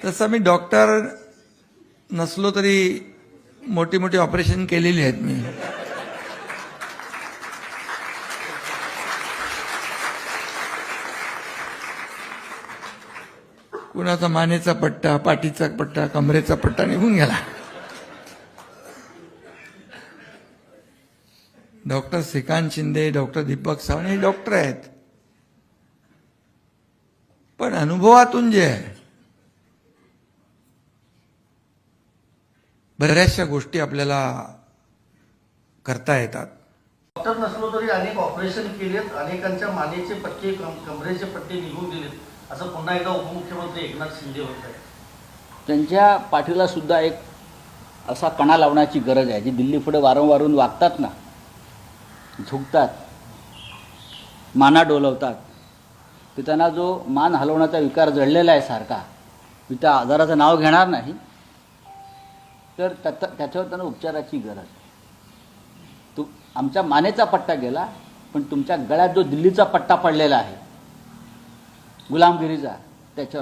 तसं मी डॉक्टर नसलो तरी मोठी मोठी ऑपरेशन केलेली आहेत मी. कुणाचा मानेचा पट्टा, पाठीचा पट्टा, कमरेचा पट्टा निघून गेला. डॉक्टर श्रीकांत शिंदे, डॉक्टर दीपक सावंत हे डॉक्टर आहेत, पण अनुभवातून जे आहे बऱ्याचशा गोष्टी आपल्याला करता येतात. डॉक्टर नसलो तरी अनेक ऑपरेशन केलेत, अनेकांच्या मानेचे पट्टे, कमरेचे पट्टे निघून गेलेत, असं पुन्हा एकदा उपमुख्यमंत्री एकनाथ शिंदे होत आहे. त्यांच्या पाठीला सुद्धा एक असा कणा लावण्याची गरज आहे. जी दिल्ली पुढे वारंवार वागतात ना, झुकतात, माना डोलवतात, की त्यांना जो मान हलवण्याचा विकार जडलेला आहे सारखा, मी त्या आजाराचं नाव घेणार नाही, तर त्याच्यावर त्यांना उपचाराची गरज. आमच्या मानेचा पट्टा गेला, पण तुमच्या गळ्यात जो दिल्लीचा पट्टा पडलेला आहे गुलामगिरीचा, त्याच्यावर